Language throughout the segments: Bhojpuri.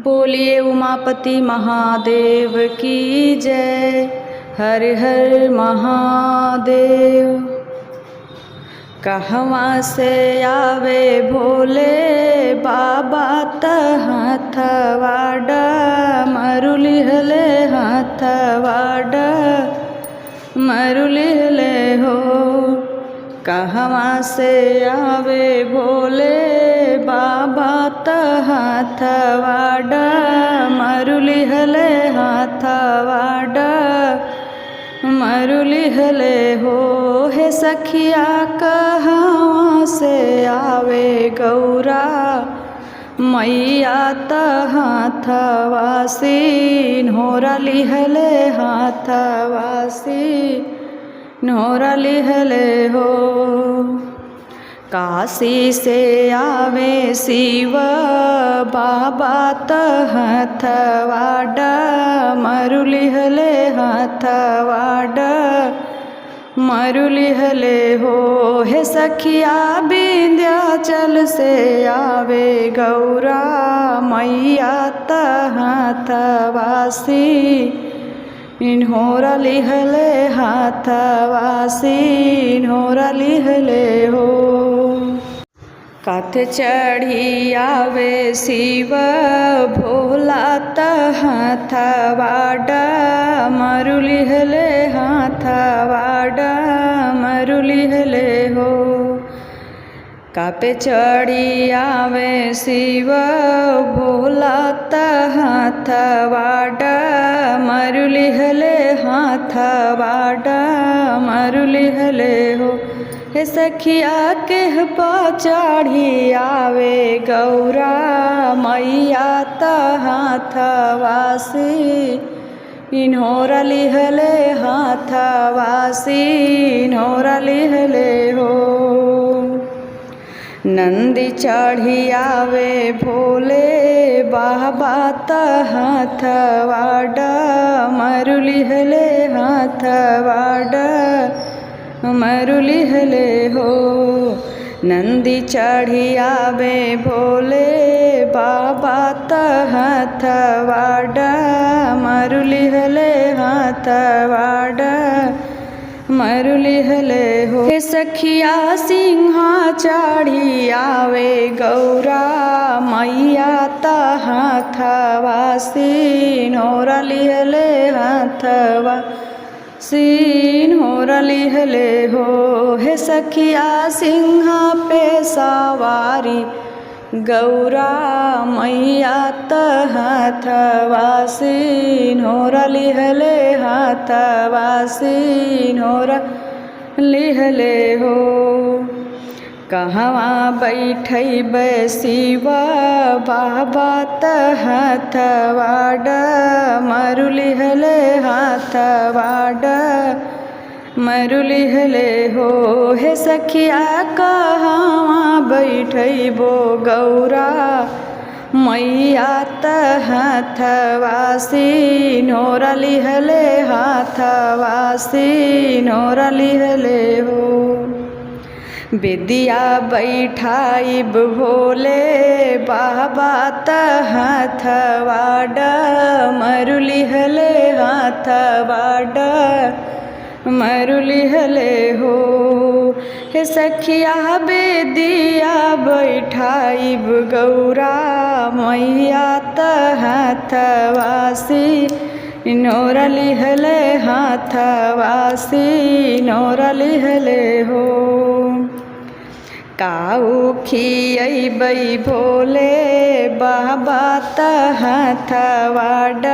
बोलिए उमापति महादेव की जय। हर हर महादेव। कहवा से आवे भोले बाबा हथवाड मरुलिहले हथवाड मरुलिहले हो। कहवा से आवे भोले बाबा हथवाड मरुलिहले हथवाड मरुलिहले हो। हे सखिया कहवा से आवे गौरा मैया हाथवासी नोरा लिहले हाथवासी नोरा लिहले हो। काशी से आवे शिव बाबा हथवाड मरुलिहले हथवाड मरुलिहले हो। हे सखिया विंध्याचल से आवे गौरा मैया हाथवासी इन्होरा लिहले हाथवासी इन्होरा लिहले हो। कथ चढ़ी आवे शिव भोला हथवाड मरुलिहले हाथवाड मरुलिहले हो। कापे चढ़ी आवे शिव भोला हथवाड मरुलिहले हाथवाड मरुलिहले हो। हे सखिया के चढ़ी आवे गौरा मैया हाथवासी इन्होरा लिहले हाथवासी इन्होरा लिहले हो। नंदी चढ़ी आवे भोले बाबा हथवाड मरुलिहले हाथवाड मरुलिहले हो। नंदी चढ़ी आवे भोले बाबा हथवाड मरुलिहले हाथवाड मरुलिहले हो। हे सखिया सिंहा चढ़ी आवे गौरा मैया हाथवासी नोरा लिहले हाथवा सीन होरा लिहले हो। हे सखिया सिंहा पे सवारी गौरा मैया हाथवासी नोरा लिहले हाथवासी नोरा लिहले हो। कहवा बैठैबे शिव बाबा हथवाड मरुलिहले हाथवाड मरुलिहले हो। हे सखिया कहवा बैठैबो गौरा मैया हाथवासी नोरा लिहले हाथवासी नोरा लिहले हो। विद्या बैठाइब भोले बाबा हथवाड मरुलिहले हाथवाड मरुलिहले हो। हे सखिया विद्या बैठाइब गौरा मैया हाथवासी नोरा लिहले हाथवासी नोरा लिहले हो। काऊ खियबै भोले बाबा हथवाड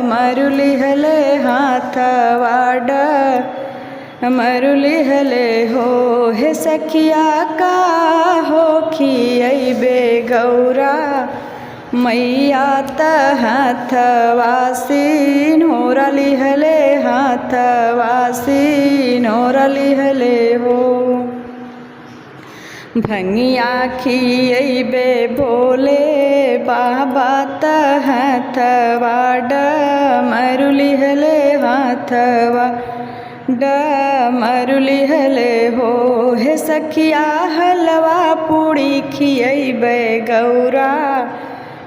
मरुलिहले हाथवाड मरुलिहले हो। हे सखिया का हो खियबै गौरा मैया हाथवासी नोरा लिहले हाथवासी नोरा लिहले हो। भंगिया खियबै भोले बाबा हथवाड मरुलिहले हाथवाड मरुलिहले हो। हे सखिया हलवा पूड़ी खियबै गौरा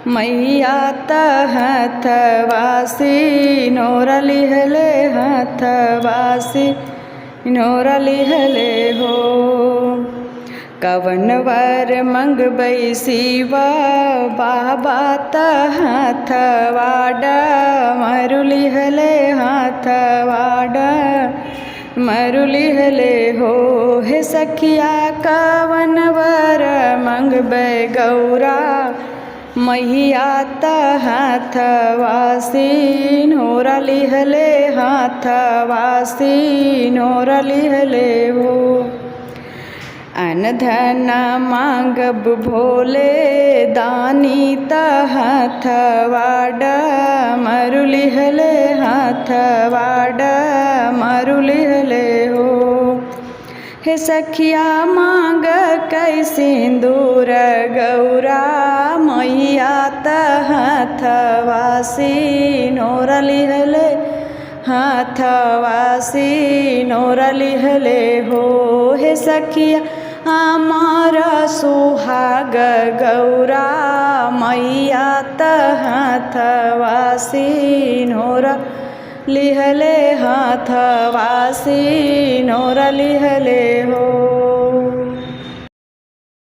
मैया त हथवासी नोरा लिहले हथवासी नोरा लिहले हो। कवन वर मंगबै शिवा बाबा त हथवाडा मरु लिहले हथवाडा मरु लिहले हो। हे सखिया कवन वर मंगबै गौरा मैया त हथवासी नोरा लिहले हथवासी नोरा लिहले हो। अनधन मांगब भोले दानी त हथवाडा मरु लिहले हथवाडा मरु लिहले हो। हे सखिया मांग कै सिंदूर गौरा मैया त हथवासी नोरा लिहले हथवासी नोरा लिहले हो। हे सखिया हमारा सुहाग गौरा मैया त हथवासी नोरा लिहले हथवासी नोरा लिहले हो।